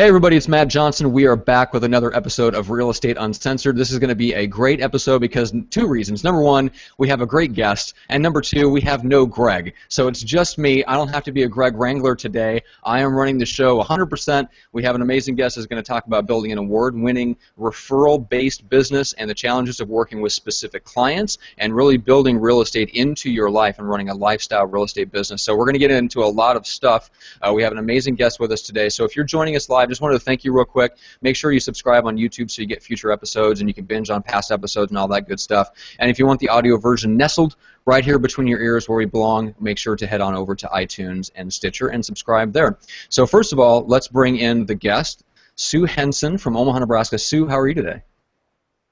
Hey everybody, it's Matt Johnson. We are back with another episode of Real Estate Uncensored. This is going to be a great episode because two reasons. Number one, we have a great guest, and number two, we have no Greg. So it's just me. I don't have to be a Greg Wrangler today. I am running the show 100%. We have an amazing guest who's going to talk about building an award-winning referral-based business and the challenges of working with specific clients and really building real estate into your life and running a lifestyle real estate business. So we're going to get into a lot of stuff. We have an amazing guest with us today. So if you're joining us live, I just wanted to thank you real quick. Make sure you subscribe on YouTube so you get future episodes and you can binge on past episodes and all that good stuff. And if you want the audio version nestled right here between your ears where we belong, make sure to head on over to iTunes and Stitcher and subscribe there. So first of all, let's bring in the guest, Sue Henson from Omaha, Nebraska. Sue, how are you today?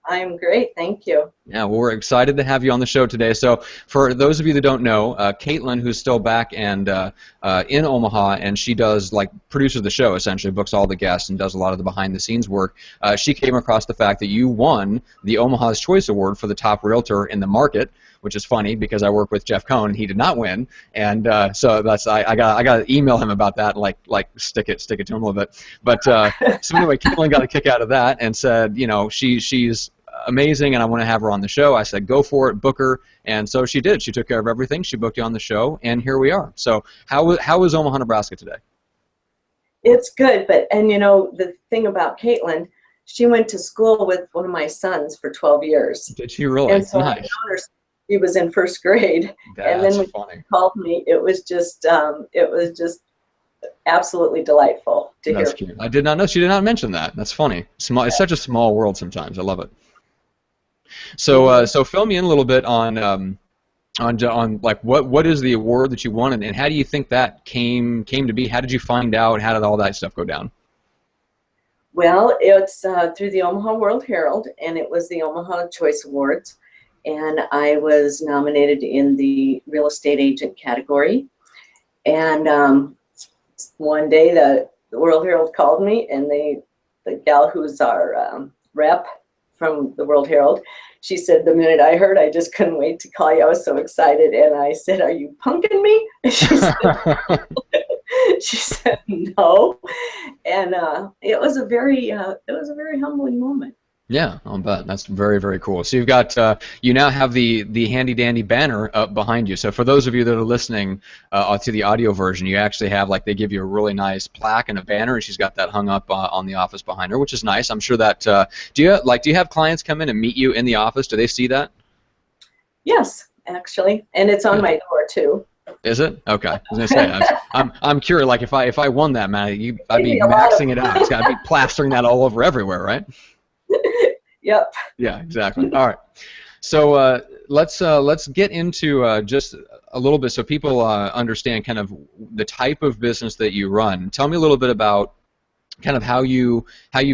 I'm great, thank you. Yeah, well, we're excited to have you on the show today. So for those of you that don't know, Caitlin, who's still back and in Omaha, and she does, like, produces the show, essentially, books all the guests and does a lot of the behind-the-scenes work, she came across the fact that you won the Omaha's Choice Award for the top realtor in the market, which is funny because I work with Jeff Cohn and he did not win, and so that's I got to email him about that, and like stick it to him a little bit. But so anyway, Caitlin got a kick out of that and said, you know, she's amazing and I want to have her on the show. I said, go for it, book her, and so she did. She took care of everything. She booked you on the show, and here we are. So how is Omaha, Nebraska today? It's good, and you know, the thing about Caitlin, she went to school with one of my sons for 12 years. Did she really? And so nice. He was in first grade. That's and then when funny. she called me, it was just absolutely delightful to hear. That's cute. I did not know. She did not mention that. That's funny. Small. It's such a small world sometimes. I love it. So so fill me in a little bit on like what is the award that you won, and how do you think that came to be? How did you find out? How did all that stuff go down? Well, it's through the Omaha World Herald, and it was the Omaha Choice Awards, and I was nominated in the real estate agent category. And one day the World Herald called me, and the gal who's our rep from the World Herald, she said, the minute I heard, I just couldn't wait to call you. I was so excited, and I said, "Are you punking me?" She said no, and it was a very humbling moment. Yeah, I'll bet. That's very, very cool. So you've got you now have the handy dandy banner up behind you. So for those of you that are listening to the audio version, you actually have, like, they give you a really nice plaque and a banner, and she's got that hung up on the office behind her, which is nice. I'm sure that do you have clients come in and meet you in the office? Do they see that? Yes, actually, and it's on my door too. Is it? Okay. I was gonna say, I'm curious. Like, if I won that, man, I'd be maxing it out. It's got to be plastering that all over everywhere, right? Yep. Yeah, exactly. All right. So let's get into just a little bit so people understand kind of the type of business that you run. Tell me a little bit about kind of how you've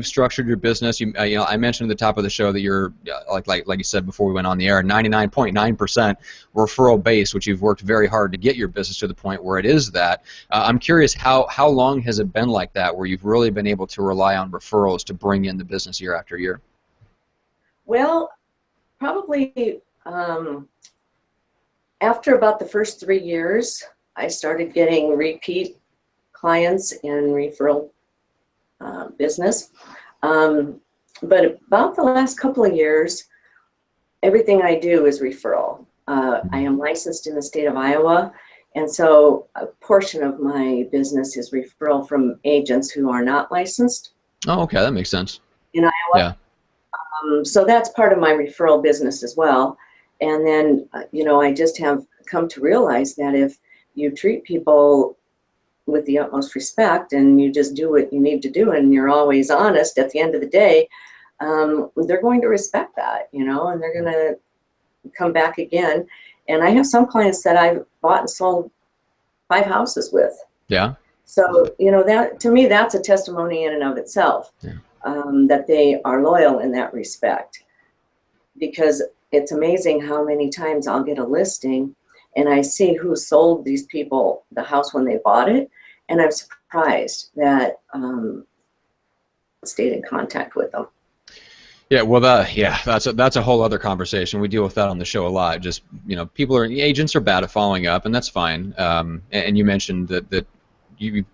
structured your business. You know, I mentioned at the top of the show that you're like you said before we went on the air, 99.9% referral based, which you've worked very hard to get your business to the point where it is that. I'm curious, how long has it been like that, where you've really been able to rely on referrals to bring in the business year after year? Well, probably after about the first 3 years, I started getting repeat clients and referral business. But about the last couple of years, everything I do is referral. I am licensed in the state of Iowa, and so a portion of my business is referral from agents who are not licensed. Oh, okay, that makes sense. In Iowa. Yeah. So that's part of my referral business as well. And then, you know, I just have come to realize that if you treat people with the utmost respect and you just do what you need to do and you're always honest at the end of the day, they're going to respect that, you know, and they're going to come back again. And I have some clients that I've bought and sold 5 houses with. Yeah. So, you know, that to me, that's a testimony in and of itself. Yeah. That they are loyal in that respect, because it's amazing how many times I'll get a listing and I see who sold these people the house when they bought it, and I'm surprised that I stayed in contact with them. Yeah, well, that's a whole other conversation. We deal with that on the show a lot. Just, you know, agents are bad at following up, and that's fine. And you mentioned that you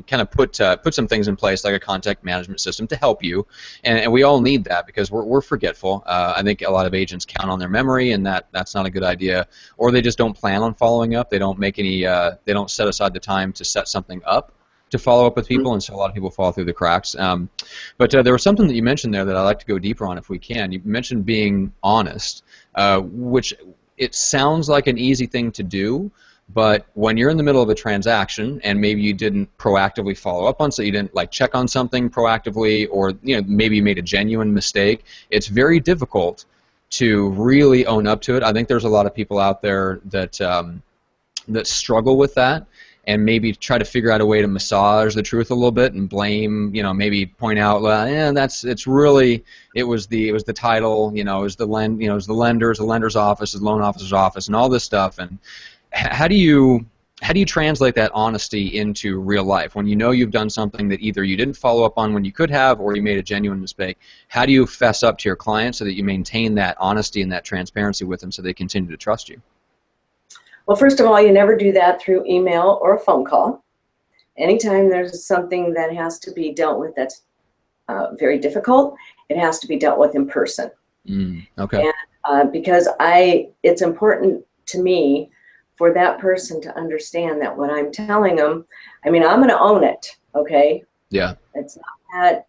kind of put some things in place like a contact management system to help you, and we all need that because we're forgetful. I think a lot of agents count on their memory, and that's not a good idea. Or they just don't plan on following up. They don't make any. They don't set aside the time to set something up to follow up with people, and so a lot of people fall through the cracks. But there was something that you mentioned there that I'd like to go deeper on if we can. You mentioned being honest, which it sounds like an easy thing to do, but when you're in the middle of a transaction and maybe you didn't proactively follow up on, so you didn't like check on something proactively, or maybe you made a genuine mistake, it's very difficult to really own up to it. I think there's a lot of people out there that that struggle with that, and maybe try to figure out a way to massage the truth a little bit and blame, maybe point out, it was the title, it was the lender's office, the loan officer's office, and all this stuff. And how do you translate that honesty into real life when you know you've done something that either you didn't follow up on when you could have, or you made a genuine mistake? How do you fess up to your client so that you maintain that honesty and that transparency with them so they continue to trust you? Well, first of all, you never do that through email or a phone call. Anytime there's something that has to be dealt with that's very difficult, it has to be dealt with in person. Okay. And because it's important to me for that person to understand that what I'm telling them, I'm going to own it, okay? Yeah. It's not that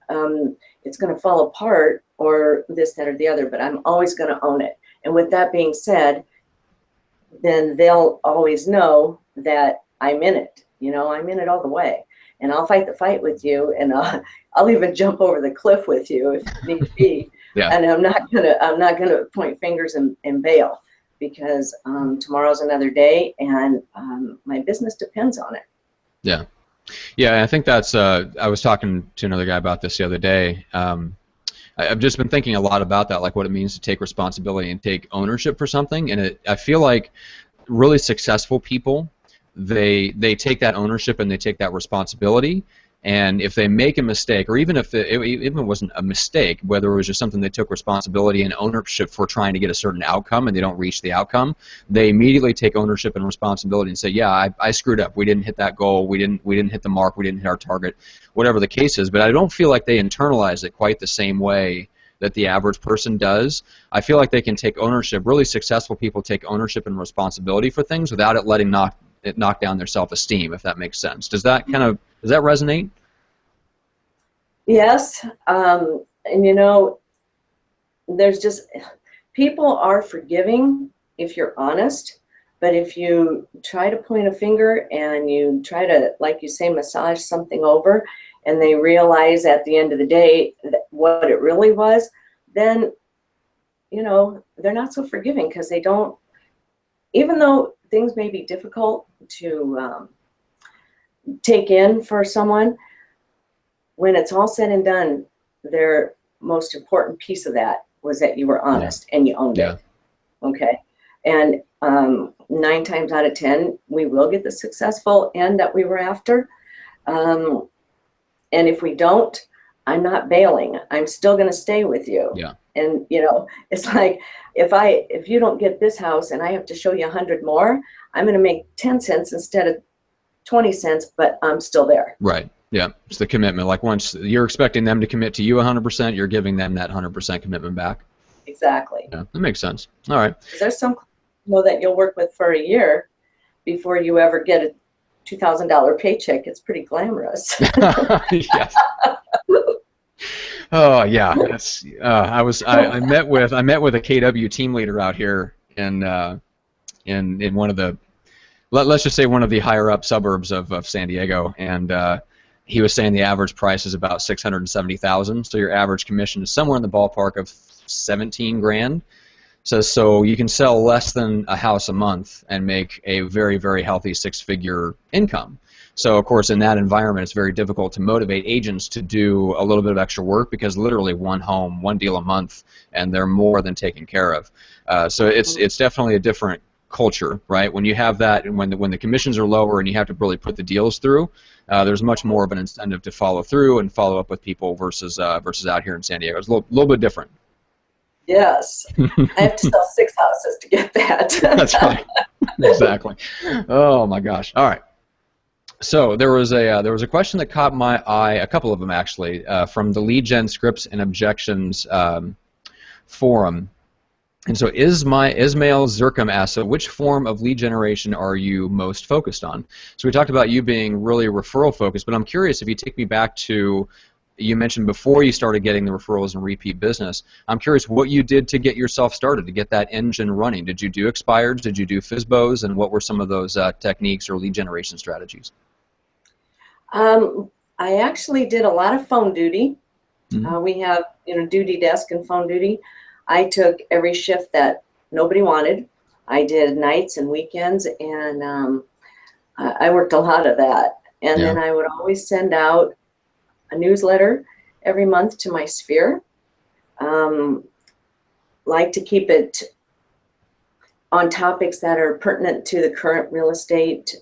it's going to fall apart or this, that, or the other, but I'm always going to own it. And with that being said, then they'll always know that I'm in it. I'm in it all the way. And I'll fight the fight with you, and I'll even jump over the cliff with you if need be. Yeah. And I'm not gonna point fingers and bail, because tomorrow's another day, and my business depends on it. Yeah. Yeah, I think that's. I was talking to another guy about this the other day. I've just been thinking a lot about that, like what it means to take responsibility and take ownership for something. And I feel like really successful people, they take that ownership and they take that responsibility. And if they make a mistake, or even if it wasn't a mistake, whether it was just something they took responsibility and ownership for trying to get a certain outcome and they don't reach the outcome, they immediately take ownership and responsibility and say, yeah, I screwed up. We didn't hit that goal. We didn't hit the mark. We didn't hit our target, whatever the case is. But I don't feel like they internalize it quite the same way that the average person does. I feel like they can take ownership. Really successful people take ownership and responsibility for things without it letting it knock down their self-esteem, if that makes sense. Does that resonate? Yes, and there's just, people are forgiving if you're honest, but if you try to point a finger and you try to, like you say, massage something over, and they realize at the end of the day what it really was, then they're not so forgiving, because they don't, even though things may be difficult to take in for someone, when it's all said and done, their most important piece of that was that you were honest and you owned it. Okay. And 9 times out of 10, we will get the successful end that we were after. And if we don't, I'm not bailing. I'm still going to stay with you. Yeah. And it's like, if you don't get this house and I have to show you 100 more, I'm going to make 10 cents instead of 20 cents, but I'm still there. Right. Yeah. It's the commitment. Like once you're expecting them to commit to you 100%, you're giving them that 100% commitment back. Exactly. Yeah, that makes sense. All right. There's some that you'll work with for a year before you ever get a $2,000 paycheck. It's pretty glamorous. Yes. Oh yeah. That's. I met with a KW team leader out here in one of the, let's just say one of the higher up suburbs of San Diego, and he was saying the average price is about $670,000. So your average commission is somewhere in the ballpark of 17 grand. So you can sell less than a house a month and make a very, very healthy 6-figure income. So of course in that environment it's very difficult to motivate agents to do a little bit of extra work, because literally one home, one deal a month, and they're more than taken care of. So it's definitely a different culture, right? When you have that, and when the commissions are lower and you have to really put the deals through, there's much more of an incentive to follow through and follow up with people versus out here in San Diego. It's a little bit different. Yes. I have to sell 6 houses to get that. That's right. Exactly. Oh my gosh. All right. So there was a question that caught my eye, a couple of them actually, from the Lead Gen Scripts and Objections forum. And so Ismail Zircom asks, so which form of lead generation are you most focused on? So we talked about you being really referral focused, but I'm curious if you take me back to, you mentioned before you started getting the referrals and repeat business, I'm curious what you did to get yourself started, to get that engine running. Did you do expireds? Did you do FSBOs? And what were some of those techniques or lead generation strategies? I actually did a lot of phone duty. Mm-hmm. We have, duty desk and phone duty. I took every shift that nobody wanted. I did nights and weekends, and I worked a lot of that. And Yeah. then I would always send out a newsletter every month to my sphere. Like to keep it on topics that are pertinent to the current real estate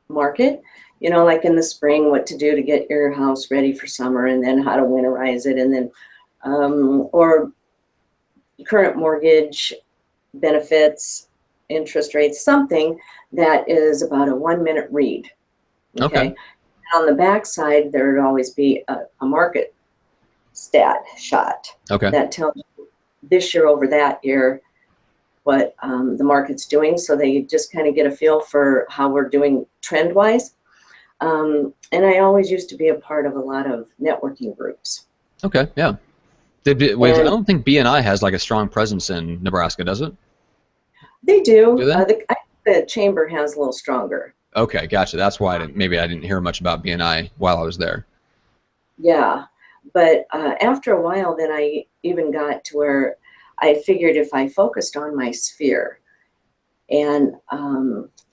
market. Like in the spring, what to do to get your house ready for summer, and then how to winterize it, and then or current mortgage benefits, interest rates, something that is about a 1-minute read. Okay. On the back side, there would always be a market stat shot that tells you this year over that year what the market's doing, so they just kind of get a feel for how we're doing trend-wise. And I always used to be a part of a lot of networking groups. Okay, yeah. I don't think BNI has like a strong presence in Nebraska, does it? They do. Do they? I think the chamber has a little stronger. Okay, gotcha. That's why maybe I didn't hear much about BNI while I was there. Yeah, but after a while, then I even got to where I figured if I focused on my sphere, and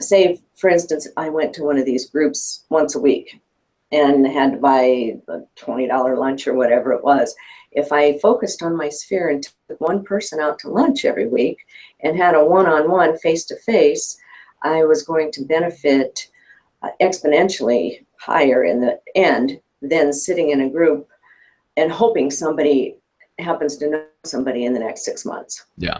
say, for instance, I went to one of these groups once a week and had to buy a $20 lunch or whatever it was. If I focused on my sphere and took one person out to lunch every week and had a one-on-one, face-to-face, I was going to benefit exponentially higher in the end than sitting in a group and hoping somebody happens to know somebody in the next 6 months. Yeah.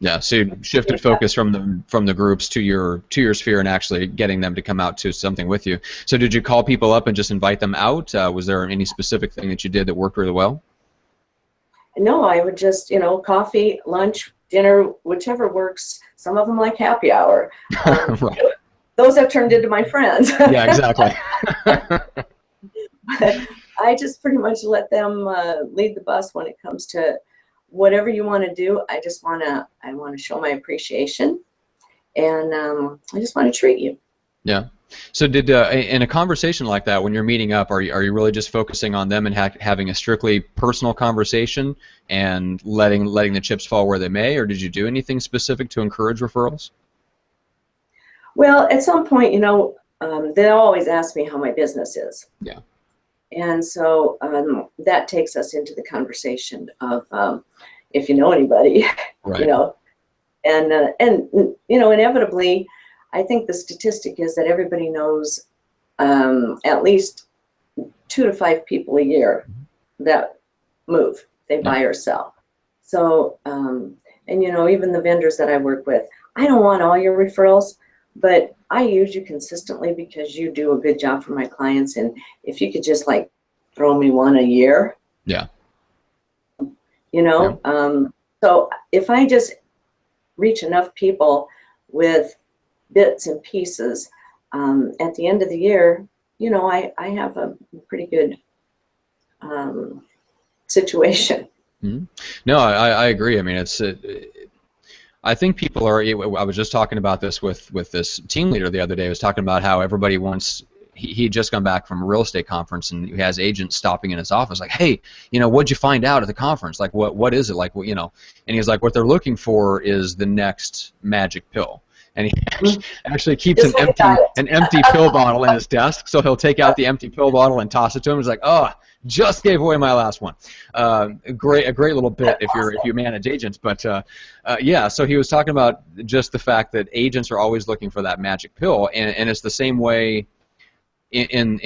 Yeah, so you shifted focus from the groups to your sphere and actually getting them to come out to something with you. So did you call people up and just invite them out? Was there any specific thing that you did that worked really well? No, I would just, coffee, lunch, dinner, whichever works. Some of them like happy hour. Right. Those have turned into my friends. Yeah, exactly. But I just pretty much let them lead the bus when it comes to whatever you want to do. I want to show my appreciation, and I just want to treat you. Yeah. So did in a conversation like that, when you're meeting up, are you really just focusing on them and having a strictly personal conversation and letting the chips fall where they may, or did you do anything specific to encourage referrals? Well, at some point, they'll always ask me how my business is. Yeah. And so that takes us into the conversation of if you know anybody, Right. and inevitably, I think the statistic is that everybody knows at least 2 to 5 people a year that move, they buy or sell. So, and even the vendors that I work with, I don't want all your referrals, but I use you consistently because you do a good job for my clients. And if you could just like throw me one a year, Yeah. So if I just reach enough people with bits and pieces, at the end of the year, I have a pretty good situation. Mm-hmm. No, I agree. I mean, I think people are. I was just talking about this with this team leader the other day. I was talking about how everybody wants. He'd just come back from a real estate conference, and he has agents stopping in his office, like, "Hey, what'd you find out at the conference? Like, what is it like? And he's like, what they're looking for is the next magic pill." And he actually keeps an empty pill bottle in his desk, so he'll take out the empty pill bottle and toss it to him. He's like, "Oh, just gave away my last one." A great little bit if you manage agents, but yeah. So he was talking about just the fact that agents are always looking for that magic pill, and it's the same way in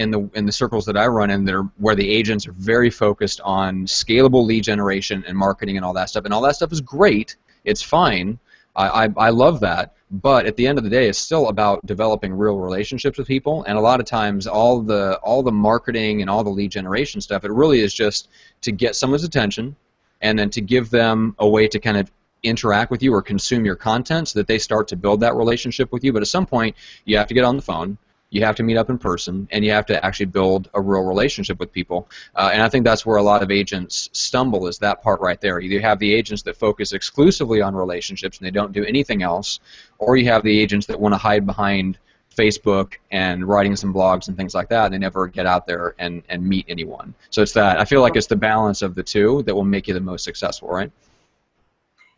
the circles that I run in, where the agents are very focused on scalable lead generation and marketing and all that stuff. And all that stuff is great. It's fine. I love that. But at the end of the day, it's still about developing real relationships with people. And a lot of times, all the marketing and all the lead generation stuff, it really is just to get someone's attention, and then to give them a way to kind of interact with you or consume your content so that they start to build that relationship with you. But at some point, you have to get on the phone, you have to meet up in person, and you have to actually build a real relationship with people. And I think that's where a lot of agents stumble, is that part right there. You have the agents that focus exclusively on relationships and they don't do anything else, or you have the agents that want to hide behind Facebook and writing some blogs and things like that, and they never get out there and meet anyone. So it's that. I feel like it's the balance of the two that will make you the most successful, right?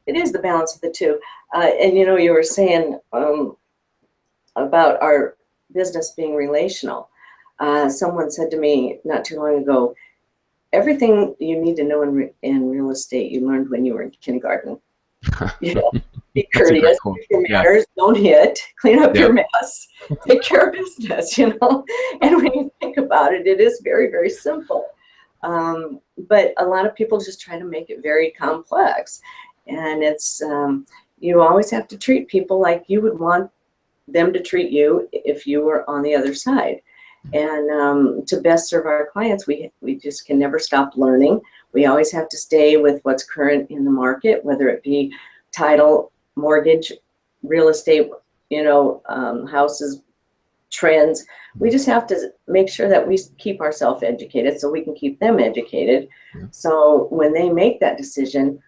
It is the balance of the two. And you know, you were saying about our business being relational. Someone said to me not too long ago, everything you need to know in real estate you learned when you were in kindergarten. You know, be courteous, cool. your manners, don't hit, clean up your mess, take care of business, you know. And when you think about it, it is very, very simple. But a lot of people just try to make it very complex. And it's, you always have to treat people like you would want them to treat you if you were on the other side. And to best serve our clients, we just can never stop learning. We always have to stay with what's current in the market, whether it be title, mortgage, real estate, you know, houses, trends. We just have to make sure that we keep ourselves educated so we can keep them educated. Yeah. So when they make that decision,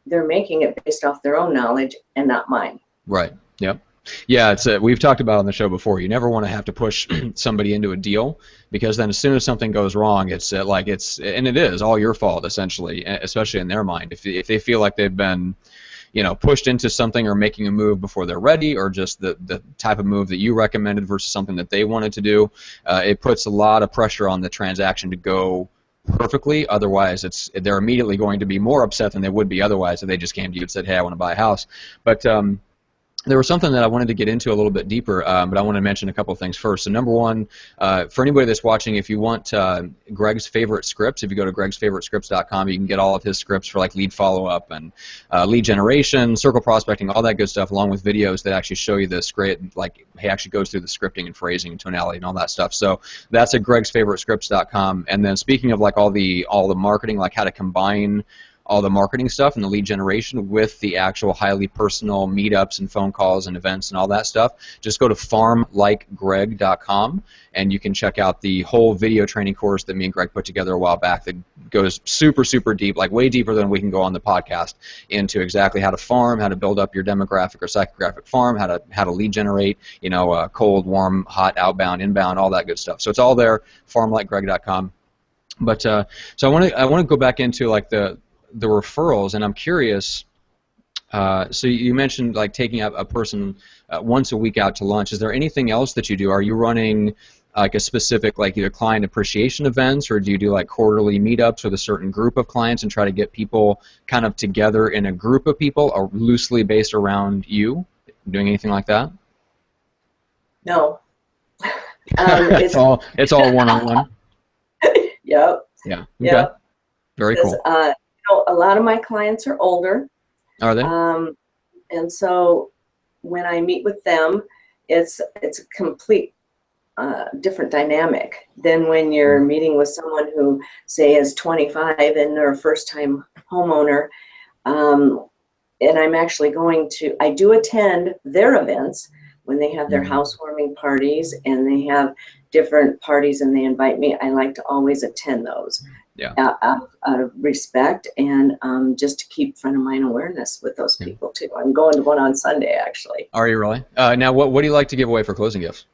they're making it based off their own knowledge and not mine. Right. Yep. Yeah, it's we've talked about on the show before. You never want to have to push somebody into a deal, because then as soon as something goes wrong, it's and it is all your fault essentially, especially in their mind. If they feel like they've been, you know, pushed into something or making a move before they're ready, or just the type of move that you recommended versus something that they wanted to do, it puts a lot of pressure on the transaction to go perfectly. Otherwise, they're immediately going to be more upset than they would be otherwise if they just came to you and said, "Hey, I want to buy a house." But there was something that I wanted to get into a little bit deeper, but I want to mention a couple of things first. So number one, for anybody that's watching, if you want Greg's favorite scripts, if you go to gregsfavoritescripts.com, you can get all of his scripts for like lead follow-up and lead generation, circle prospecting, all that good stuff, along with videos that actually show you this great, like he actually goes through the scripting and phrasing and tonality and all that stuff. So that's at gregsfavoritescripts.com. And then speaking of like all the marketing, like how to combine all the marketing stuff and the lead generation with the actual highly personal meetups and phone calls and events and all that stuff, just go to farmlikegreg.com and you can check out the whole video training course that me and Greg put together a while back that goes super, super deep, like way deeper than we can go on the podcast, into exactly how to farm, how to build up your demographic or psychographic farm, how to lead generate, you know, cold, warm, hot, outbound, inbound, all that good stuff. So it's all there, farmlikegreg.com. But so I want to go back into like the referrals, and I'm curious, so you mentioned like taking a person once a week out to lunch. Is there anything else that you do? Are you running like a specific, like either client appreciation events, or do you do like quarterly meetups with a certain group of clients and try to get people kind of together in a group of people or loosely based around you? Doing anything like that? No. It's all one-on-one? Yep. Yeah. Okay. Yep. Very cool. A lot of my clients are older. Are they? And so when I meet with them, it's a complete different dynamic than when you're meeting with someone who, say, is 25 and they're a first-time homeowner. And I'm actually I do attend their events when they have their housewarming parties and they have different parties and they invite me. I like to always attend those. Yeah. Out of respect and just to keep front of mind awareness with those people too. I'm going to one on Sunday actually. Are you really? Now, what do you like to give away for closing gifts?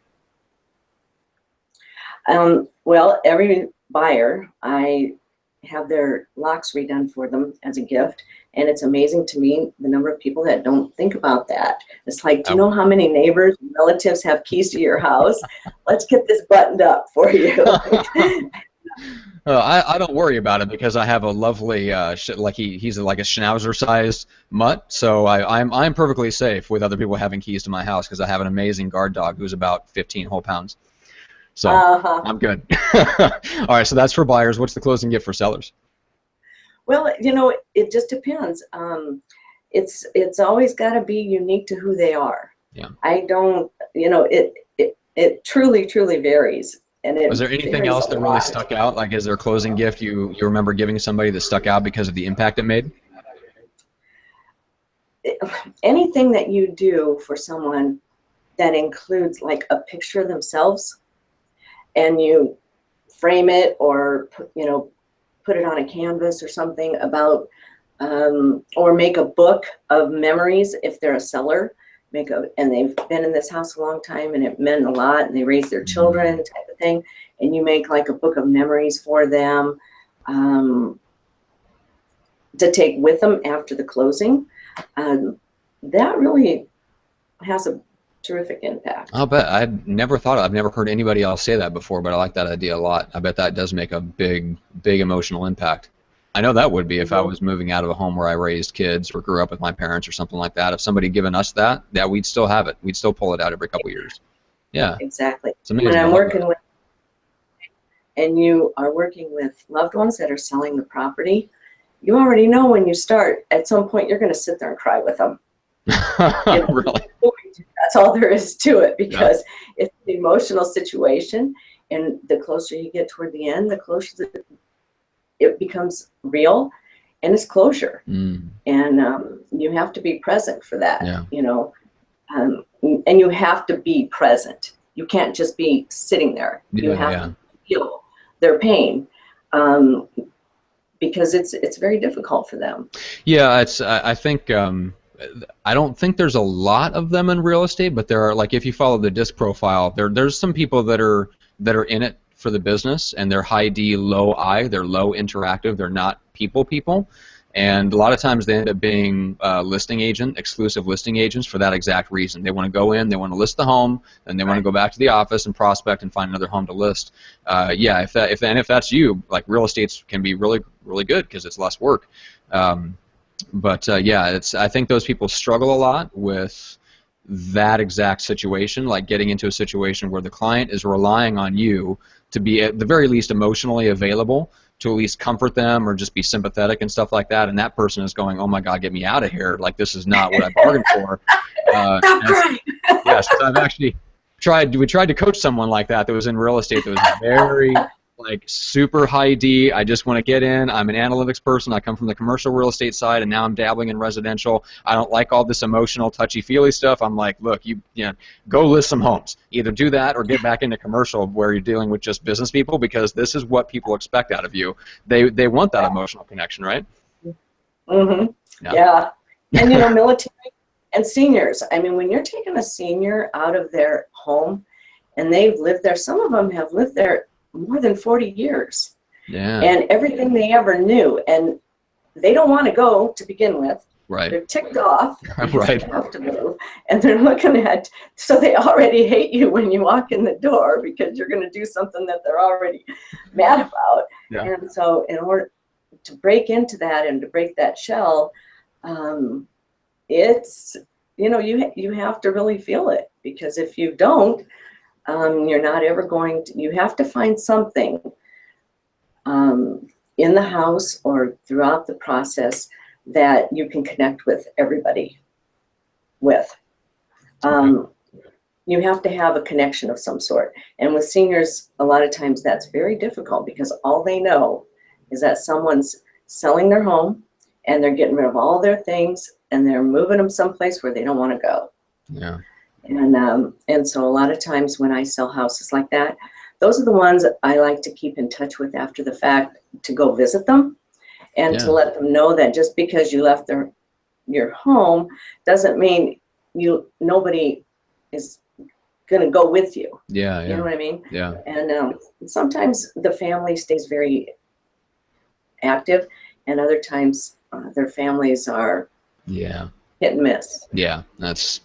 Well, every buyer, I have their locks redone for them as a gift, and it's amazing to me the number of people that don't think about that. It's like, do you know how many neighbors and relatives have keys to your house? Let's get this buttoned up for you. I don't worry about it because I have a lovely, like he's like a schnauzer-sized mutt, so I'm perfectly safe with other people having keys to my house because I have an amazing guard dog who's about 15 whole pounds. So I'm good. All right, so that's for buyers. What's the closing gift for sellers? Well, you know, it just depends. It's always got to be unique to who they are. Yeah. I don't, it truly, truly varies. And Was it there anything varies else a that really lot. stuck out? Like, is there a closing gift you remember giving somebody that stuck out because of the impact it made? Anything that you do for someone that includes like a picture of themselves, and you frame it or put it on a canvas or something about, or make a book of memories if they're a seller, and they've been in this house a long time and it meant a lot and they raised their children type of thing, and you make like a book of memories for them, to take with them after the closing. That really has a terrific impact. I'll bet. I've never heard anybody else say that before, but I like that idea a lot. I bet that does make a big, big emotional impact. I know that would be if I was moving out of a home where I raised kids or grew up with my parents or something like that. If somebody had given us that, yeah, we'd still have it. We'd still pull it out every couple years. Yeah, Exactly. it's amazing. When I I'm love that. working with, and you are working with loved ones that are selling the property, you already know when you start, at some point you're going to sit there and cry with them. Really? That's all there is to it, Yeah. because it's an emotional situation, and the closer you get toward the end, the closer it becomes real, and it's closure. And you have to be present for that. Yeah. And you have to be present. You can't just be sitting there. You Yeah, have yeah. to feel their pain, because it's very difficult for them. Yeah, I think I don't think there's a lot of them in real estate, but there are, like, if you follow the disc profile, there's some people that are in it for the business, and they're high D, low I. They're low interactive. They're not people. And a lot of times they end up being exclusive listing agents for that exact reason. They want to go in, they want to list the home, and they want to go back to the office and prospect and find another home to list. Yeah, if that's you, like, real estate can be really, really good because it's less work. Yeah, I think those people struggle a lot with that exact situation, like getting into a situation where the client is relying on you to be at the very least emotionally available, to at least comfort them or just be sympathetic and stuff like that, and that person is going, oh my God, get me out of here, like, this is not what I bargained for. Stop crying. Yes, I've actually tried to coach someone like that was in real estate that was very, like, super high D. I just want to get in. I'm an analytics person. I come from the commercial real estate side, and now I'm dabbling in residential. I don't like all this emotional, touchy-feely stuff. I'm like, look, you know, go list some homes. Either do that or get back into commercial where you're dealing with just business people, because this is what people expect out of you. They want that emotional connection, right? Yeah. And military and seniors. I mean, when you're taking a senior out of their home and they've lived there, some of them have lived there more than 40 years. Yeah. And everything they ever knew, and they don't want to go to begin with. Right. They're ticked off because Right. they have to move, and they're looking at, so they already hate you when you walk in the door because you're going to do something that they're already mad about. Yeah. And so in order to break into that and to break that shell, it's, you have to really feel it, because if you don't, you're not ever going to, you have to find something in the house or throughout the process that you can connect with everybody with. You have to have a connection of some sort. And with seniors, a lot of times that's very difficult, because all they know is that someone's selling their home and they're getting rid of all their things and they're moving them someplace where they don't want to go. Yeah. And so a lot of times when I sell houses like that, those are the ones that I like to keep in touch with after the fact, to go visit them and to let them know that just because you left your home doesn't mean nobody is going to go with you. Yeah. You know what I mean? Yeah. And sometimes the family stays very active, and other times their families are hit and miss. Yeah. That's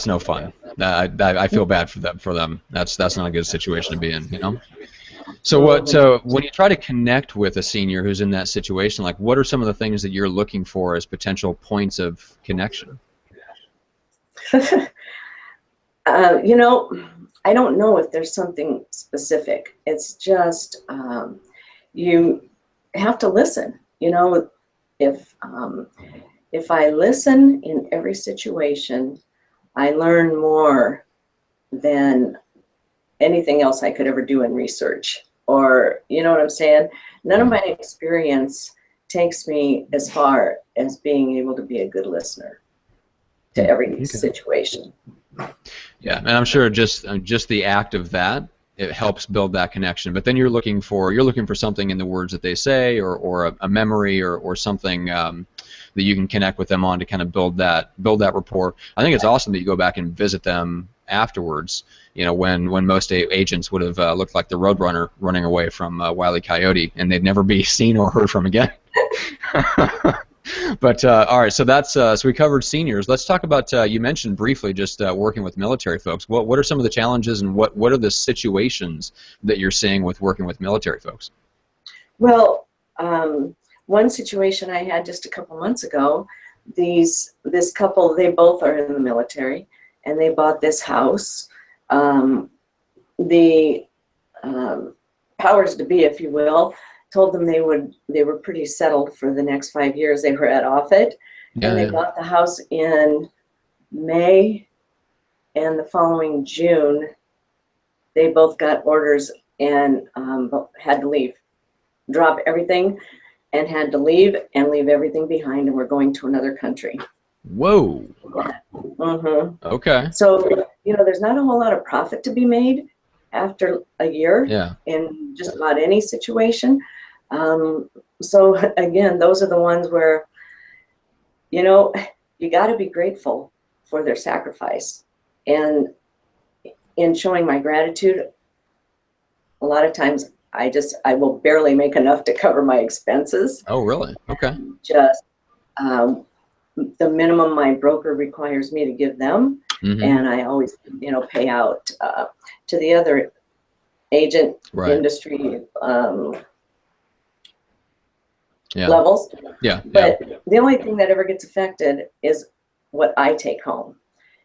no fun. I feel bad for them. That's not a good situation to be in, So when you try to connect with a senior who's in that situation, like, what are some of the things that you're looking for as potential points of connection? I don't know if there's something specific. It's just you have to listen. If I listen in every situation, I learn more than anything else I could ever do in research, or, you know what I'm saying? None of my experience takes me as far as being able to be a good listener to every situation. Yeah, and I'm sure just the act of that, it helps build that connection. But then you're looking for something in the words that they say, or a memory, or something that you can connect with them on to kind of build that rapport. I think it's awesome that you go back and visit them afterwards. You know, when most agents would have looked like the Roadrunner running away from Wile E. Coyote, and they'd never be seen or heard from again. But all right, so that's so we covered seniors. Let's talk about you mentioned briefly just working with military folks. What are some of the challenges, and what are the situations that you're seeing with working with military folks? Well, one situation I had just a couple months ago, this couple, they both are in the military, and they bought this house. The powers to be, if you will, told them they were pretty settled for the next 5 years. They were at Offutt, and they bought the house in May, and the following June, they both got orders and had to leave, drop everything, and had to leave everything behind, and we're going to another country. Whoa. Yeah. Mm-hmm. Okay. So, you know, there's not a whole lot of profit to be made after a year in just about any situation. So again, those are the ones where, you know, you got to be grateful for their sacrifice. And in showing my gratitude, a lot of times I will barely make enough to cover my expenses. Oh, really? Okay. Just the minimum my broker requires me to give them, and I always, you know, pay out to the other agent industry levels. But the only thing that ever gets affected is what I take home.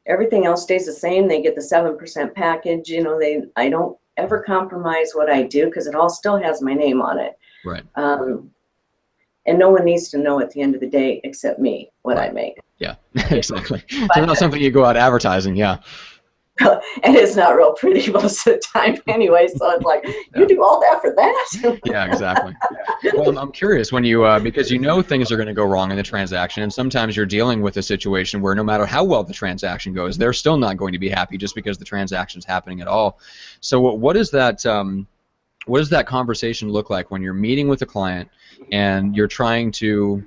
Everything else stays the same. They get the 7% package. You know, I don't ever compromise what I do because it all still has my name on it. Right. And no one needs to know at the end of the day except me what I make. Yeah, exactly. So not something you go out advertising, yeah. And it's not real pretty most of the time anyway, so it's like, you do all that for that? Yeah, exactly. Well, I'm curious when you, because you know things are going to go wrong in the transaction, and sometimes you're dealing with a situation where no matter how well the transaction goes, they're still not going to be happy just because the transaction's happening at all. So what is that conversation look like when you're meeting with a client and you're trying to,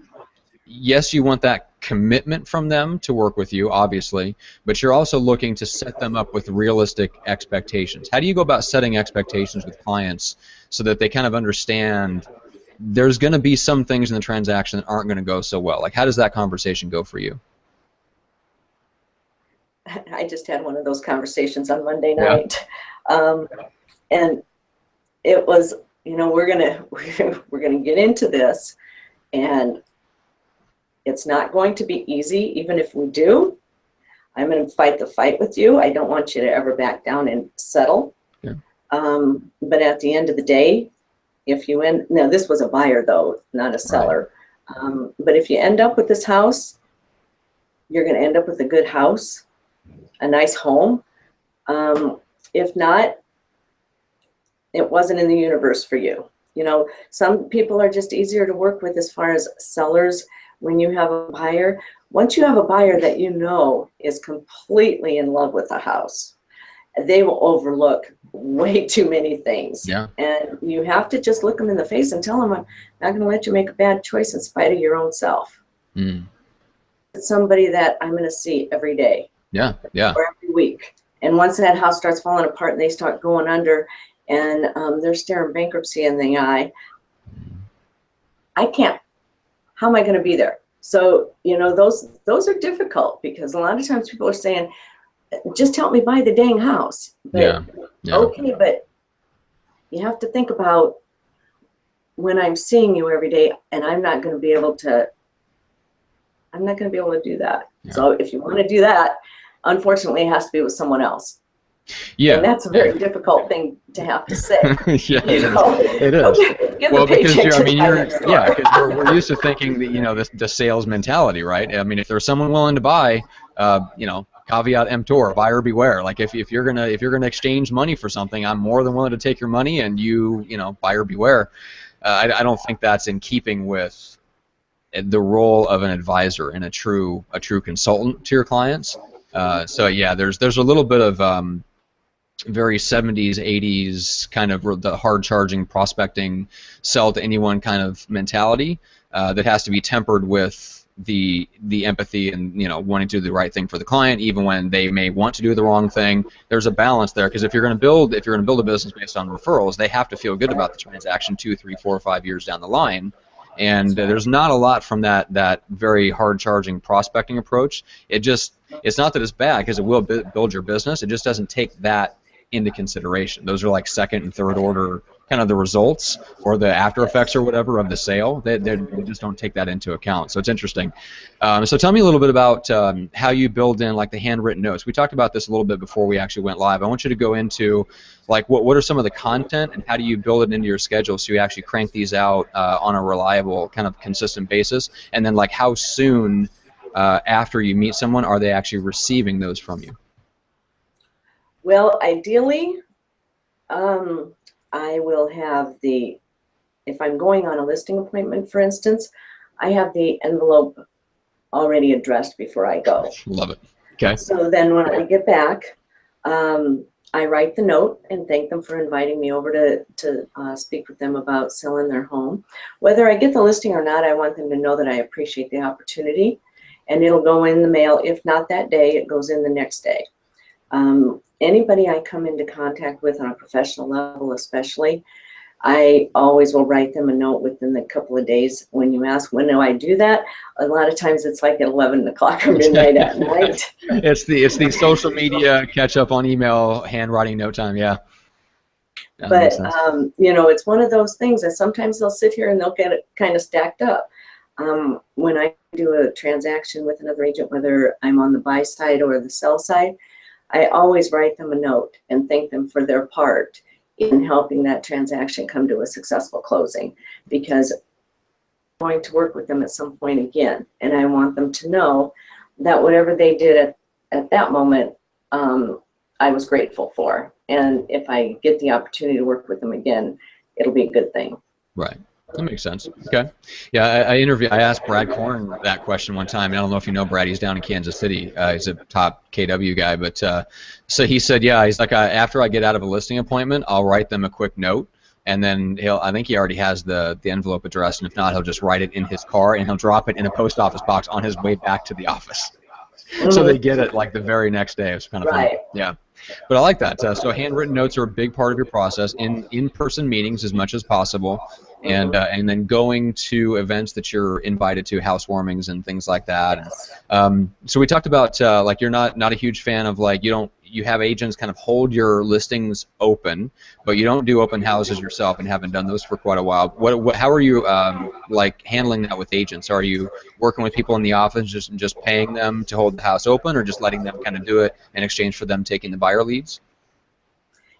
yes, you want that commitment from them to work with you, obviously, but you're also looking to set them up with realistic expectations. How do you go about setting expectations with clients so that they kind of understand there's going to be some things in the transaction that aren't going to go so well? Like, how does that conversation go for you? I just had one of those conversations on Monday night. And it was, you know, we're gonna get into this, and it's not going to be easy. Even if we do, I'm going to fight the fight with you. I don't want you to ever back down and settle. Yeah. But at the end of the day, if you now this was a buyer though, not a seller. Right. But if you end up with this house, you're going to end up with a good house, a nice home. If not, it wasn't in the universe for you. You know, some people are just easier to work with as far as sellers. When you have a buyer, once you have a buyer that you know is completely in love with the house, they will overlook way too many things. Yeah. And you have to just look them in the face and tell them, I'm not going to let you make a bad choice in spite of your own self. Mm. It's somebody that I'm going to see every day. Yeah, yeah. Or every week. And once that house starts falling apart and they start going under and they're staring bankruptcy in the eye, I can't. How am I going to be there? So, you know, those are difficult because a lot of times people are saying, just help me buy the dang house. But, yeah. Okay, but you have to think about when I'm seeing you every day, and I'm not going to be able to do that. Yeah. So if you want to do that, unfortunately, it has to be with someone else. Yeah, and that's a very difficult thing to have to say. Yeah, it is. Okay, well, because because we're used to thinking that, you know, the sales mentality, right? I mean, if there's someone willing to buy, you know, caveat emptor, buyer beware. Like if you're gonna exchange money for something, I'm more than willing to take your money, and you know, buyer beware. I don't think that's in keeping with the role of an advisor and a true consultant to your clients. So yeah, there's a little bit of very 70s, 80s kind of the hard charging prospecting, sell to anyone kind of mentality that has to be tempered with the empathy and, you know, wanting to do the right thing for the client even when they may want to do the wrong thing. There's a balance there, because if you're going to build a business based on referrals, they have to feel good about the transaction 2, 3, 4, 5 years down the line. And there's not a lot from that very hard charging prospecting approach. It's not that it's bad, because it will build your business. It just doesn't take that into consideration. Those are like second and third order kind of the results or the after effects or whatever of the sale. They just don't take that into account. So it's interesting. So tell me a little bit about how you build in like the handwritten notes. We talked about this a little bit before we actually went live. I want you to go into like what are some of the content and how do you build it into your schedule so you actually crank these out on a reliable kind of consistent basis, and then like how soon after you meet someone are they actually receiving those from you? Well, ideally, I will have if I'm going on a listing appointment, for instance, I have the envelope already addressed before I go. Love it. Okay. So then when I get back, I write the note and thank them for inviting me over to speak with them about selling their home. Whether I get the listing or not, I want them to know that I appreciate the opportunity, and it'll go in the mail. If not that day, it goes in the next day. Anybody I come into contact with on a professional level especially, I always will write them a note within a couple of days. When you ask when do I do that, a lot of times it's like at 11 o'clock or midnight at night. It's the social media catch up on email handwriting note time, yeah. But you know, it's one of those things that sometimes they'll sit here and they'll get it kind of stacked up. When I do a transaction with another agent, whether I'm on the buy side or the sell side, I always write them a note and thank them for their part in helping that transaction come to a successful closing, because I'm going to work with them at some point again, and I want them to know that whatever they did at that moment, I was grateful for, and if I get the opportunity to work with them again, it'll be a good thing. Right. That makes sense. Okay. Yeah, I asked Brad Korn that question one time. I don't know if you know Brad. He's down in Kansas City. He's a top KW guy. But so he said, yeah, he's like, after I get out of a listing appointment, I'll write them a quick note, and then I think he already has the envelope address, and if not, he'll just write it in his car, and he'll drop it in a post office box on his way back to the office. So they get it like the very next day. It's kind of funny. Yeah. But I like that. So handwritten notes are a big part of your process in-person meetings as much as possible, and then going to events that you're invited to, housewarmings and things like that. So we talked about like you're not a huge fan of like you have agents kind of hold your listings open, but you don't do open houses yourself and haven't done those for quite a while. How are you like handling that with agents? Are you working with people in the office just paying them to hold the house open, or just letting them kind of do it in exchange for them taking the buyer leads?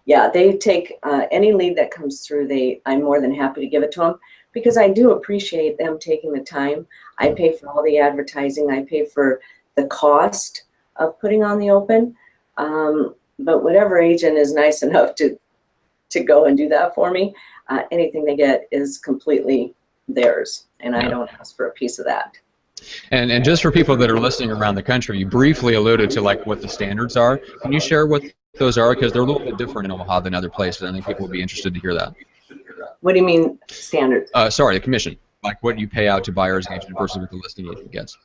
Yeah, they take any lead that comes through. I'm more than happy to give it to them, because I do appreciate them taking the time. I pay for all the advertising. I pay for the cost of putting on the open. But whatever agent is nice enough to go and do that for me, anything they get is completely theirs, and I don't ask for a piece of that. And just for people that are listening around the country, you briefly alluded to like what the standards are. Can you share what those are? Because they're a little bit different in Omaha than other places. I think people would be interested to hear that. What do you mean standards? Sorry, the commission. Like what you pay out to buyer's agent versus what the listing agent gets.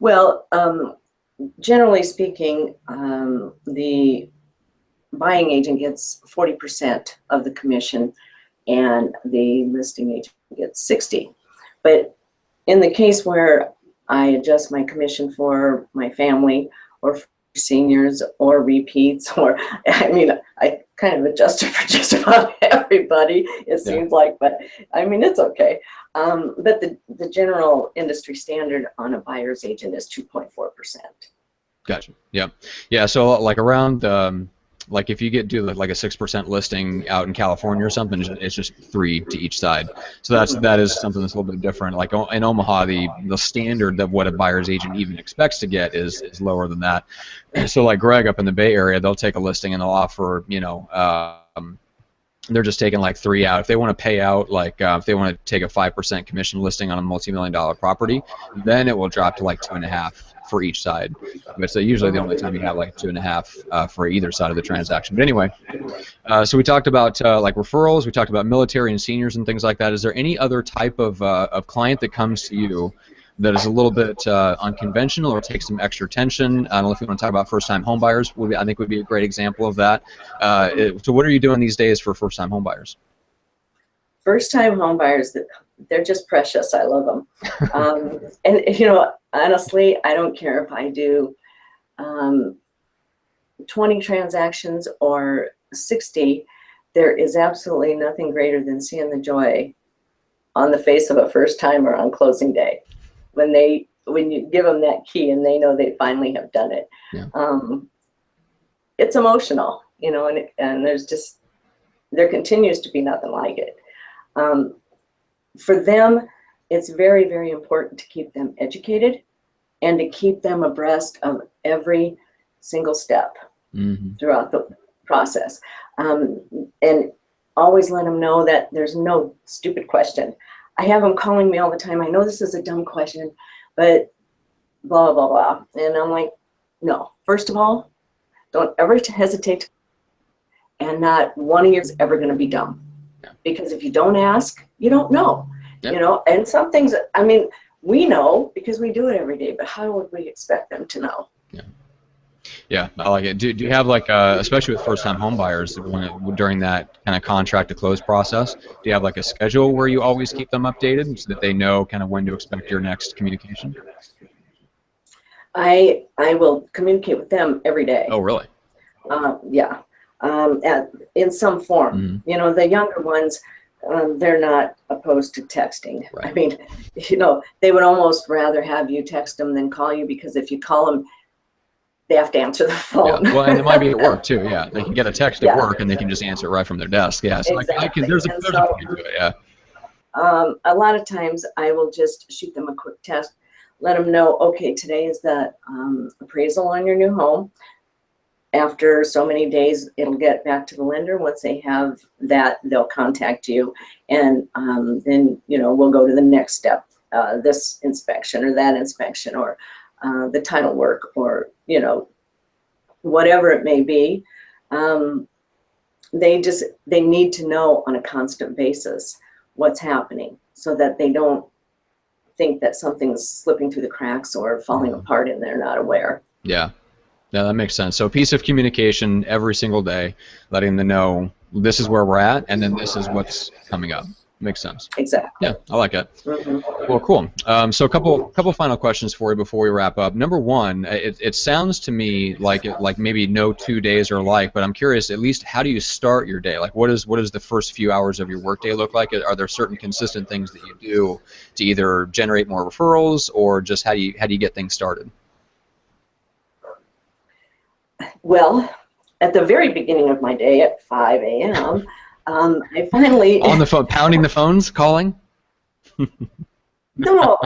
Well, generally speaking, the buying agent gets 40% of the commission, and the listing agent gets 60%. But in the case where I adjust my commission for my family or for seniors or repeats, or I mean, I kind of adjust it for just about everybody, it seems like, but I mean, it's okay. But the general industry standard on a buyer's agent is 2.4%. Gotcha. Yeah. Yeah. So like around like if you do like a 6% listing out in California or something, it's just 3 to each side. So that is something that's a little bit different. Like in Omaha, the standard of what a buyer's agent even expects to get is lower than that. So like Greg up in the Bay Area, they'll take a listing and they'll offer, they're just taking like 3 out. If they want to pay out, like if they want to take a 5% commission listing on a multi-million-dollar property, then it will drop to like 2.5 for each side. But so usually the only time you have like 2.5 for either side of the transaction. But anyway, so we talked about like referrals. We talked about military and seniors and things like that. Is there any other type of client that comes to you that is a little bit unconventional or takes some extra attention? I don't know if you want to talk about first-time homebuyers. I think would be a great example of that. So what are you doing these days for first-time homebuyers? First-time homebuyers, they're just precious. I love them. And honestly, I don't care if I do 20 transactions or 60. There is absolutely nothing greater than seeing the joy on the face of a first-timer on closing day. When you give them that key and they know they finally have done it. Yeah. It's emotional, and there continues to be nothing like it. For them, it's very, very important to keep them educated and to keep them abreast of every single step throughout the process. And always let them know that there's no stupid question. I have them calling me all the time. I know this is a dumb question, but blah, blah, blah. And I'm like, no. First of all, don't ever hesitate. And not one of you is ever going to be dumb. Because if you don't ask, you don't know. Yep. And some things, we know because we do it every day, but how would we expect them to know? Yeah, I like it. Do you have like, especially with first-time home buyers, during that kind of contract to close process, do you have like a schedule where you always keep them updated so that they know kind of when to expect your next communication? I will communicate with them every day. Oh, really? Yeah, in some form. The younger ones, they're not opposed to texting. Right. I mean, they would almost rather have you text them than call you, because if you call them, they have to answer the phone. Yeah. Well, and it might be at work too. Yeah, they can get a text at work and they can just answer it right from their desk. Yeah, so exactly. There's a point to it. Yeah. A lot of times I will just shoot them a quick text, let them know, okay, today is the appraisal on your new home. After so many days, it'll get back to the lender. Once they have that, they'll contact you, and then we'll go to the next step, this inspection or that inspection, or the title work, or whatever it may be. They need to know on a constant basis what's happening, so that they don't think that something's slipping through the cracks or falling apart and they're not aware. Yeah. Yeah, that makes sense. So a piece of communication every single day, letting them know this is where we're at, and then this is what's coming up. Makes sense. Exactly. Yeah, I like it. Well, cool. So a couple final questions for you before we wrap up. Number one, it sounds to me like maybe no 2 days are alike, but I'm curious, at least how do you start your day? Like what does the first few hours of your workday look like? Are there certain consistent things that you do to either generate more referrals, or just how do you get things started? Well, at the very beginning of my day at 5 a.m., I finally... On the phone, pounding the phones, calling? No.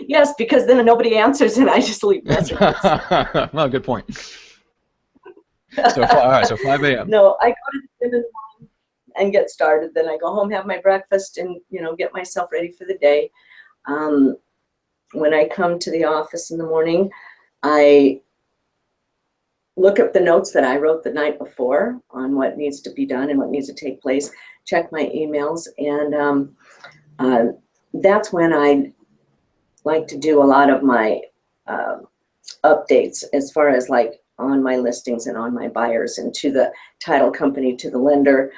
Yes, because then nobody answers and I just leave messages. Well, good point. So, all right, so 5 a.m. No, I go to the gym in the morning and get started. Then I go home, have my breakfast, and get myself ready for the day. When I come to the office in the morning, I look up the notes that I wrote the night before on what needs to be done and what needs to take place, check my emails, and that's when I like to do a lot of my updates as far as like on my listings and on my buyers, and to the title company, to the lender.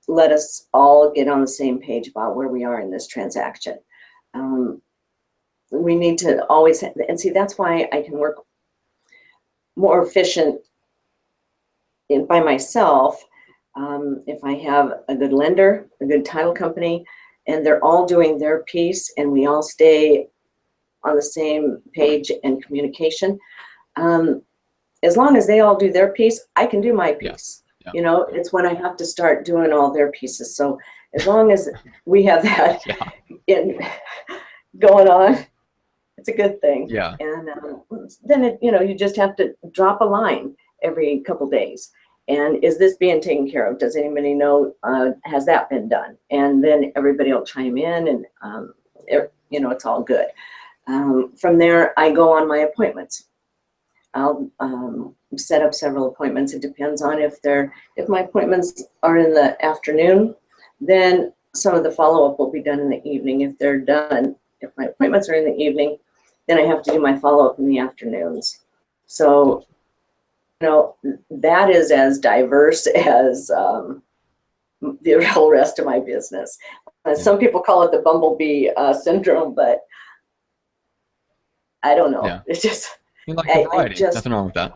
Let us all get on the same page about where we are in this transaction. We need to always, and see, that's why I can work more efficient by myself if I have a good lender, a good title company, and they're all doing their piece and we all stay on the same page and communication. as long as they all do their piece, I can do my Yeah. piece. Yeah. You know, it's when I have to start doing all their pieces. So as long as we have that Yeah. in going on, it's a good thing. Yeah. And then it, you know, you just have to drop a line every couple days. And is this being taken care of? Does anybody know? Has that been done? And then everybody will chime in, and you know, it's all good. From there, I go on my appointments. I'll set up several appointments. It depends on if my appointments are in the afternoon, then some of the follow-up will be done in the evening. If my appointments are in the evening, then I have to do my follow-up in the afternoons. So, you know, that is as diverse as the whole rest of my business. Some people call it the bumblebee syndrome, but I don't know. Yeah. It's just, You like the variety. Nothing wrong with that.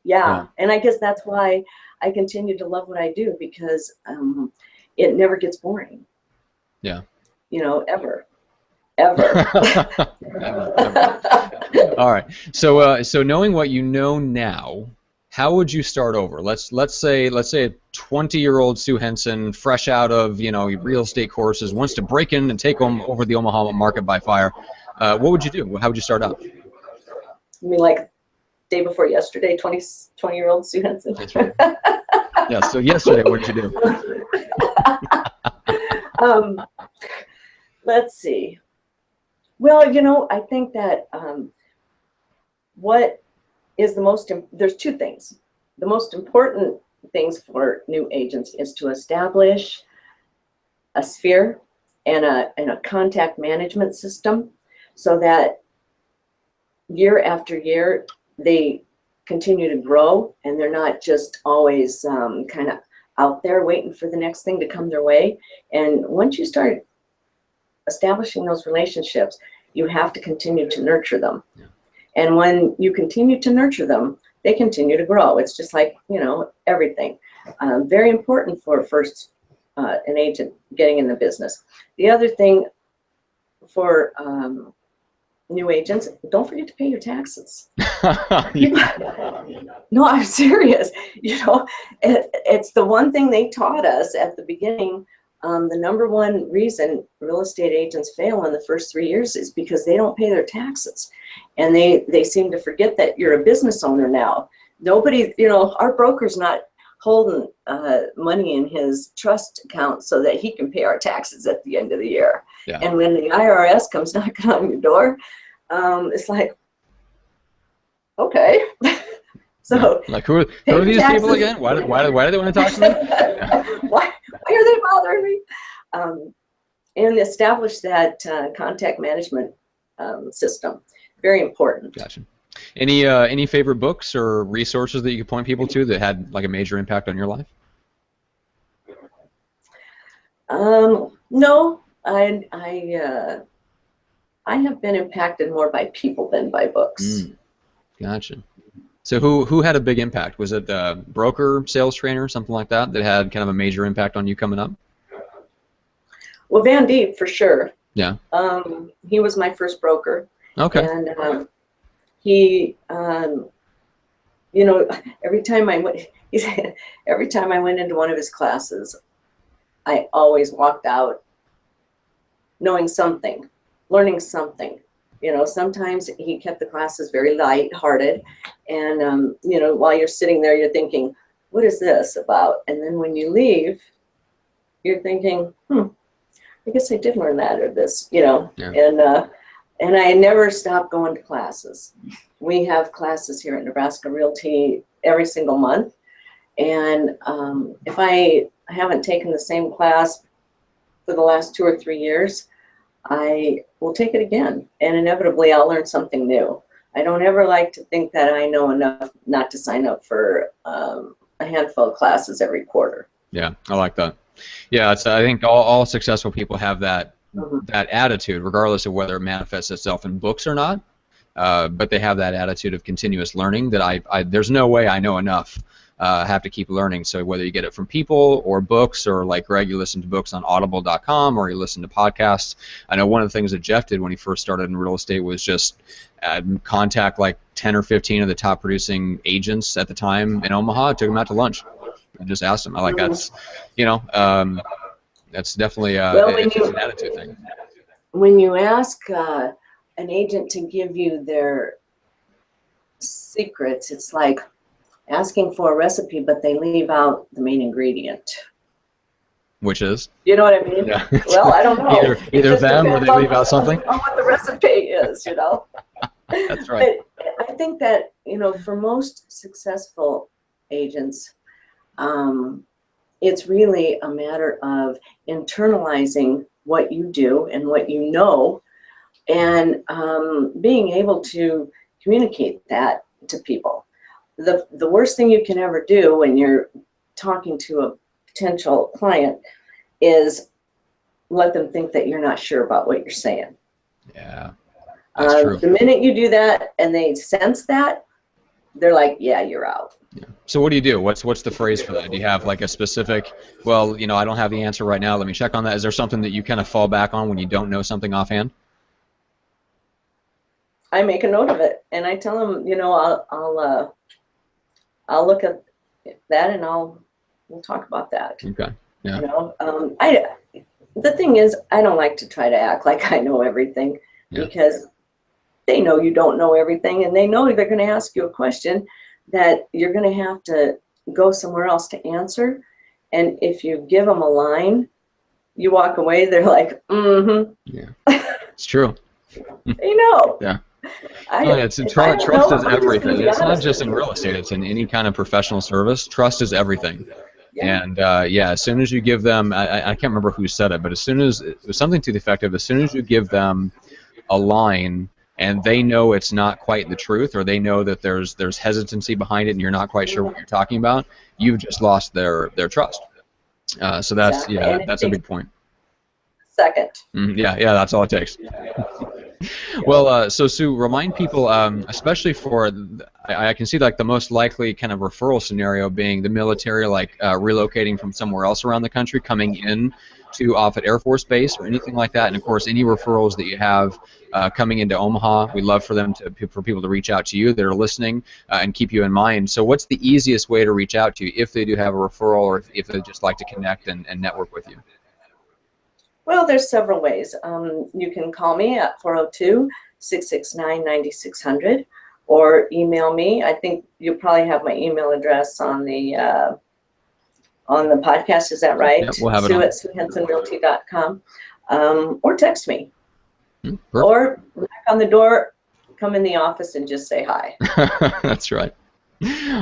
yeah, and I guess that's why I continue to love what I do, because it never gets boring. Yeah. You know, ever. Ever. All right. So knowing what you know now, how would you start over? Let's say a 20-year-old Sue Henson, fresh out of real estate courses, wants to break in and take over the Omaha market by fire. What would you do? How would you start out? I mean, like day before yesterday, 20-year-old Sue Henson. That's right. Yeah. So yesterday, what did you do? Let's see. Well, you know, I think that what is there's two things. The most important things for new agents is to establish a sphere and a contact management system, so that year after year they continue to grow, and they're not just always kind of out there waiting for the next thing to come their way. And once you start establishing those relationships, you have to continue to nurture them. Yeah. And when you continue to nurture them, they continue to grow. It's just like, you know, everything. Very important for first an agent getting in the business. The other thing for new agents, don't forget to pay your taxes. No, I'm serious. You know, it's the one thing they taught us at the beginning. The number one reason real estate agents fail in the first 3 years is because they don't pay their taxes. And they seem to forget that you're a business owner now. Nobody, you know, our broker's not holding money in his trust account so that he can pay our taxes at the end of the year. Yeah. And when the IRS comes knocking on your door, it's like, okay. So like who are these people again? Why do they want to talk to me? Why are they bothering me? And establish that contact management system. Very important. Gotcha. Any favorite books or resources that you could point people to that had like a major impact on your life? No, I have been impacted more by people than by books. Gotcha. So who had a big impact? Was it a broker, sales trainer, something like that had kind of a major impact on you coming up? Well, Van Deep for sure. Yeah. He was my first broker. Okay. And he, you know, every time I went into one of his classes, I always walked out knowing something, learning something. You know, sometimes he kept the classes very light-hearted, and you know, while you're sitting there, you're thinking, "What is this about?" And then when you leave, you're thinking, I guess I did learn that or this." You know, yeah. And I never stopped going to classes. We have classes here at Nebraska Realty every single month, and if I haven't taken the same class for the last 2 or 3 years, I will take it again, and inevitably I'll learn something new. I don't ever like to think that I know enough not to sign up for a handful of classes every quarter. Yeah, I like that. Yeah, I think all successful people have that that attitude, regardless of whether it manifests itself in books or not. But they have that attitude of continuous learning that there's no way I know enough have to keep learning. So whether you get it from people or books, or like Greg, you listen to books on audible.com, or you listen to podcasts. I know one of the things that Jeff did when he first started in real estate was just contact like 10 or 15 of the top producing agents at the time in Omaha, took them out to lunch, and just asked them. I like that's, that's definitely it's an attitude thing. When you ask an agent to give you their secrets, it's like asking for a recipe, but they leave out the main ingredient. Which is? You know what I mean? Yeah. Well, I don't know. Either them or they leave out something? On what the recipe is, That's right. But I think that, for most successful agents, it's really a matter of internalizing what you do and what you know, and being able to communicate that to people. The worst thing you can ever do when you're talking to a potential client is let them think that you're not sure about what you're saying. Yeah, that's true. The minute you do that and they sense that, they're like, yeah, you're out. Yeah. So what do you do? What's the phrase for that? Do you have like a specific, well, I don't have the answer right now, let me check on that? Is there something that you kind of fall back on when you don't know something offhand? I make a note of it, and I tell them, I'll look at that, and we'll talk about that. Okay. Yeah. The thing is, I don't like to try to act like I know everything, because they know you don't know everything, and they know they're going to ask you a question that you're going to have to go somewhere else to answer. And if you give them a line, you walk away, they're like, mm-hmm. Yeah, it's true. Yeah. Trust is everything. It's not just in real estate. It's in any kind of professional service. Trust is everything. Yeah. And as soon as you give them, I can't remember who said it, but as soon as it was something to the effect of, as soon as you give them a line and they know it's not quite the truth, or they know that there's hesitancy behind it and you're not quite sure what you're talking about, you've just lost their trust. So that's that's a big point. Second. That's all it takes. Well, so Sue, remind people, especially for, I can see like the most likely kind of referral scenario being the military, like relocating from somewhere else around the country, coming in to Offutt Air Force Base or anything like that. And of course, any referrals that you have coming into Omaha, we'd love for people to reach out to you that are listening and keep you in mind. So what's the easiest way to reach out to you if they do have a referral, or if they just like to connect and network with you? Well, there's several ways. You can call me at 402-669-9600 or email me. I think you'll probably have my email address on the podcast. Is that right? Yep, we'll have it Sue on. at SueHensonRealty.com. Or text me. Perfect. Or knock on the door, come in the office and just say hi. That's right.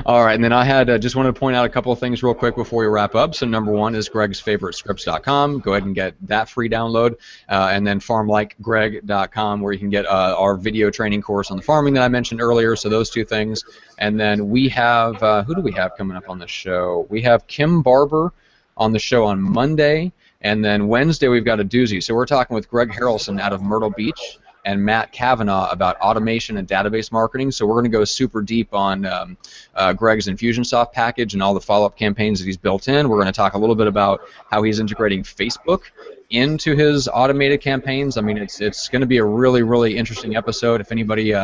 All right, and then I had just wanted to point out a couple of things real quick before we wrap up. So number one is gregsfavoritescripts.com. Go ahead and get that free download. And then farmlikegreg.com, where you can get our video training course on the farming that I mentioned earlier. So those two things. And then we have, who do we have coming up on the show? We have Kim Barber on the show on Monday. And then Wednesday we've got a doozy. So we're talking with Greg Harrelson out of Myrtle Beach and Matt Kavanaugh about automation and database marketing. So we're going to go super deep on Greg's Infusionsoft package and all the follow-up campaigns that he's built in. We're going to talk a little bit about how he's integrating Facebook into his automated campaigns. I mean, it's going to be a really, really interesting episode. If anybody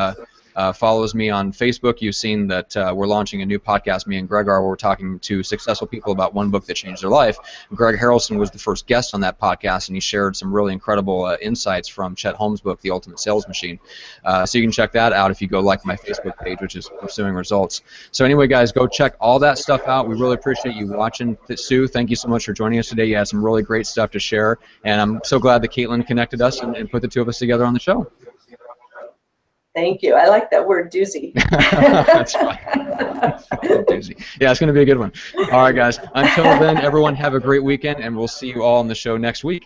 follows me on Facebook, you've seen that we're launching a new podcast, me and Greg are, where we're talking to successful people about one book that changed their life. Greg Harrelson was the first guest on that podcast, and he shared some really incredible insights from Chet Holmes' book, The Ultimate Sales Machine. So you can check that out if you go like my Facebook page, which is Pursuing Results. So anyway, guys, go check all that stuff out. We really appreciate you watching. Sue, thank you so much for joining us today. You had some really great stuff to share, and I'm so glad that Caitlin connected us and put the two of us together on the show. Thank you. I like that word, doozy. That's right. Doozy. Yeah, it's going to be a good one. All right, guys. Until then, everyone have a great weekend, and we'll see you all on the show next week.